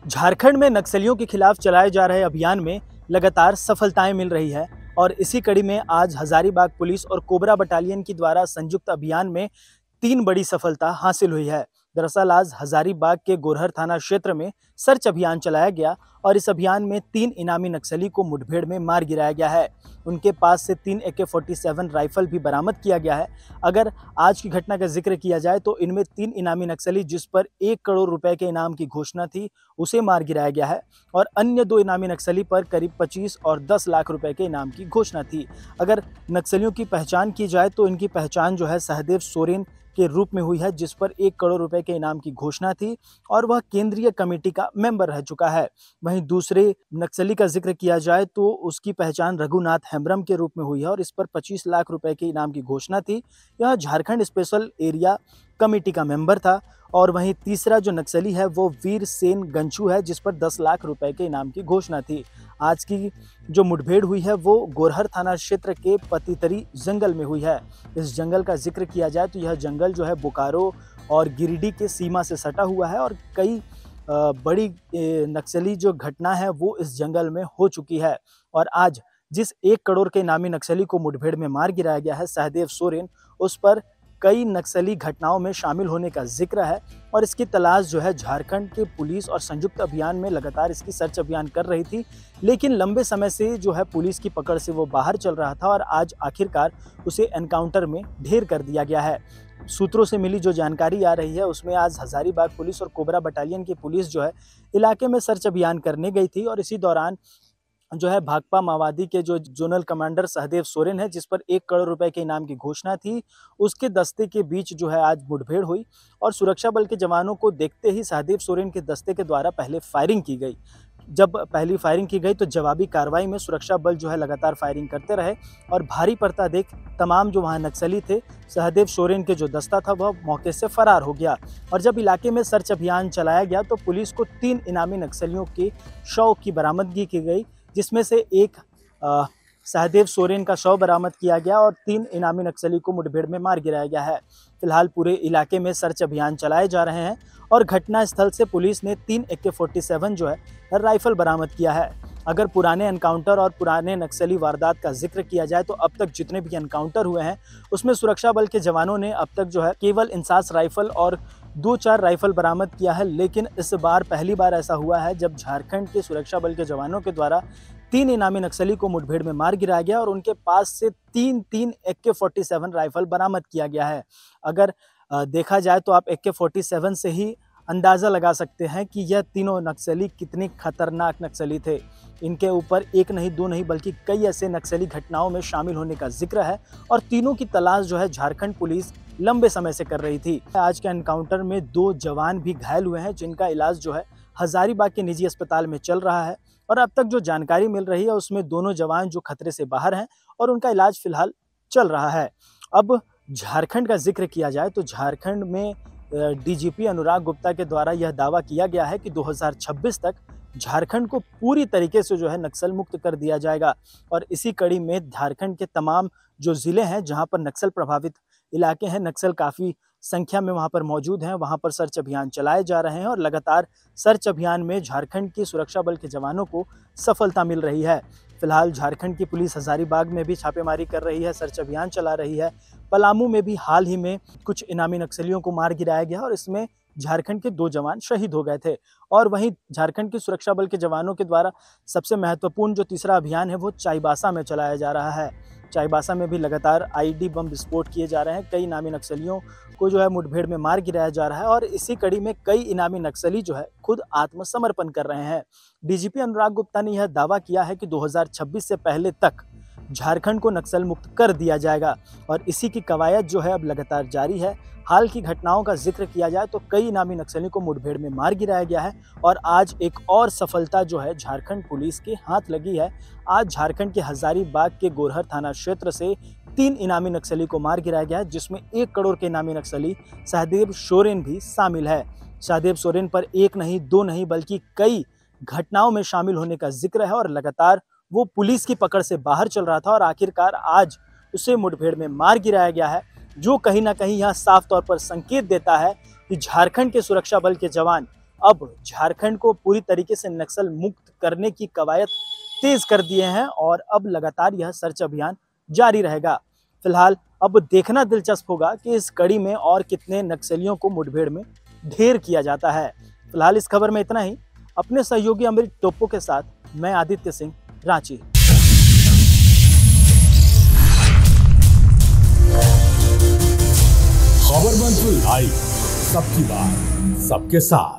झारखंड में नक्सलियों के खिलाफ चलाए जा रहे अभियान में लगातार सफलताएं मिल रही है और इसी कड़ी में आज हजारीबाग पुलिस और कोबरा बटालियन की द्वारा संयुक्त अभियान में 3 बड़ी सफलता हासिल हुई है। दरअसल आज हजारीबाग के गोरहर थाना क्षेत्र में सर्च अभियान चलाया गया और इस अभियान में 3 इनामी नक्सली को मुठभेड़ में मार गिराया गया है। उनके पास से 3 AK-47 राइफल भी बरामद किया गया है। अगर आज की घटना का जिक्र किया जाए तो इनमें 3 इनामी नक्सली जिस पर 1 करोड़ रुपए के इनाम की घोषणा थी उसे मार गिराया गया है और अन्य 2 इनामी नक्सली पर करीब 25 और 10 लाख रुपए के इनाम की घोषणा थी। अगर नक्सलियों की पहचान की जाए तो इनकी पहचान जो है सहदेव सोरेन के रूप में हुई है, जिस पर 1 करोड़ रुपए के इनाम की घोषणा थी और वह केंद्रीय कमेटी का मेंबर रह चुका है। वहीं दूसरे नक्सली का जिक्र किया जाए तो उसकी पहचान रघुनाथ हेम्ब्रम के रूप में हुई है और इस पर 25 लाख रुपए के इनाम की घोषणा थी। यह झारखंड स्पेशल एरिया कमेटी का मेंबर था। और वहीं तीसरा जो नक्सली है वो वीर सेन गंचू है, जिस पर 10 लाख रुपए के इनाम की घोषणा थी। आज की जो मुठभेड़ हुई है वो गोरहर थाना क्षेत्र के पतितरी जंगल में हुई है। इस जंगल का जिक्र किया जाए तो यह जंगल जो है बोकारो और गिरिडीह के सीमा से सटा हुआ है और कई बड़ी नक्सली जो घटना है वो इस जंगल में हो चुकी है। और आज जिस 1 करोड़ के इनामी नक्सली को मुठभेड़ में मार गिराया गया है सहदेव सोरेन, उस पर कई नक्सली घटनाओं में शामिल होने का जिक्र है और इसकी तलाश जो है झारखंड के पुलिस और संयुक्त अभियान में लगातार इसकी सर्च अभियान कर रही थी, लेकिन लंबे समय से जो है पुलिस की पकड़ से वो बाहर चल रहा था और आज आखिरकार उसे एनकाउंटर में ढेर कर दिया गया है। सूत्रों से मिली जो जानकारी आ रही है उसमें आज हजारीबाग पुलिस और कोबरा बटालियन की पुलिस जो है इलाके में सर्च अभियान करने गई थी और इसी दौरान जो है भाकपा माओवादी के जो जोनल कमांडर सहदेव सोरेन है, जिस पर 1 करोड़ रुपए के इनाम की घोषणा थी, उसके दस्ते के बीच जो है आज मुठभेड़ हुई और सुरक्षा बल के जवानों को देखते ही सहदेव सोरेन के दस्ते के द्वारा पहले फायरिंग की गई। जब पहली फायरिंग की गई तो जवाबी कार्रवाई में सुरक्षा बल जो है लगातार फायरिंग करते रहे और भारी पड़ता देख तमाम जो वहाँ नक्सली थे, सहदेव सोरेन के जो दस्ता था वह मौके से फरार हो गया। और जब इलाके में सर्च अभियान चलाया गया तो पुलिस को 3 इनामी नक्सलियों के शव की बरामदगी की गई, जिसमें से एक सहदेव सोरेन का शव बरामद किया गया और 3 इनामी नक्सली को मुठभेड़ में मार गिराया गया है। फिलहाल पूरे इलाके में सर्च अभियान चलाए जा रहे हैं और घटना स्थल से पुलिस ने 3 AK-47 जो है राइफल बरामद किया है। अगर पुराने एनकाउंटर और पुराने नक्सली वारदात का जिक्र किया जाए तो अब तक जितने भी एनकाउंटर हुए हैं उसमें सुरक्षा बल के जवानों ने अब तक जो है केवल इंसास राइफल और 2-4 राइफल बरामद किया है, लेकिन इस बार पहली बार ऐसा हुआ है जब झारखंड के सुरक्षा बल के जवानों के द्वारा 3 इनामी नक्सली को मुठभेड़ में मार गिराया गया और उनके पास से 3 AK-47 राइफल बरामद किया गया है। अगर देखा जाए तो आप AK-47 से ही अंदाज़ा लगा सकते हैं कि यह तीनों नक्सली कितने खतरनाक नक्सली थे। इनके ऊपर 1 नहीं 2 नहीं बल्कि कई ऐसे नक्सली घटनाओं में शामिल होने का जिक्र है और तीनों की तलाश जो है झारखंड पुलिस लंबे समय से कर रही थी। आज के एनकाउंटर में 2 जवान भी घायल हुए हैं, जिनका इलाज जो है हजारीबाग के निजी अस्पताल में चल रहा है और अब तक जो जानकारी मिल रही है उसमें दोनों जवान जो खतरे से बाहर हैं और उनका इलाज फिलहाल चल रहा है। अब झारखंड का जिक्र किया जाए तो झारखंड में DGP अनुराग गुप्ता के द्वारा यह दावा किया गया है कि 2026 तक झारखंड को पूरी तरीके से जो है नक्सल मुक्त कर दिया जाएगा और इसी कड़ी में झारखंड के तमाम जो ज़िले हैं जहां पर नक्सल प्रभावित इलाके हैं, नक्सल काफ़ी संख्या में वहां पर मौजूद हैं, वहां पर सर्च अभियान चलाए जा रहे हैं और लगातार सर्च अभियान में झारखंड की सुरक्षा बल के जवानों को सफलता मिल रही है। फिलहाल झारखंड की पुलिस हजारीबाग में भी छापेमारी कर रही है, सर्च अभियान चला रही है। पलामू में भी हाल ही में कुछ इनामी नक्सलियों को मार गिराया गया और इसमें झारखंड के 2 जवान शहीद हो गए थे। और वहीं झारखंड की सुरक्षा बल के जवानों के द्वारा सबसे महत्वपूर्ण जो तीसरा अभियान है वो चाईबासा में चलाया जा रहा है। चाईबासा में भी लगातार IED बम विस्फोट किए जा रहे हैं, कई इनामी नक्सलियों को जो है मुठभेड़ में मार गिराया जा रहा है और इसी कड़ी में कई इनामी नक्सली जो है खुद आत्मसमर्पण कर रहे हैं। DGP अनुराग गुप्ता ने यह दावा किया है कि 2026 से पहले तक झारखंड को नक्सल मुक्त कर दिया जाएगा और इसी की कवायद जो है अब लगातार जारी है। हाल की घटनाओं का जिक्र किया जाए तो कई इनामी नक्सलियों को मुठभेड़ में मार गिराया गया है और आज एक और सफलता जो है झारखंड पुलिस के हाथ लगी है। आज झारखंड के हजारीबाग के गोरहर थाना क्षेत्र से 3 इनामी नक्सली को मार गिराया गया है, जिसमें 1 करोड़ के इनामी नक्सली सहदेव सोरेन भी शामिल है। सहदेव सोरेन पर 1 नहीं 2 नहीं बल्कि कई घटनाओं में शामिल होने का जिक्र है और लगातार वो पुलिस की पकड़ से बाहर चल रहा था और आखिरकार आज उसे मुठभेड़ में मार गिराया गया है, जो कहीं ना कहीं यह साफ तौर पर संकेत देता है कि झारखंड के सुरक्षा बल के जवान अब झारखंड को पूरी तरीके से नक्सल मुक्त करने की कवायद तेज कर दिए हैं और अब लगातार यह सर्च अभियान जारी रहेगा। फिलहाल अब देखना दिलचस्प होगा कि इस कड़ी में और कितने नक्सलियों को मुठभेड़ में ढेर किया जाता है। फिलहाल इस खबर में इतना ही। अपने सहयोगी अमृत टोप्पो के साथ मैं आदित्य सिंह, रांची। खबर मंच लाइव, सबकी बात सबके साथ।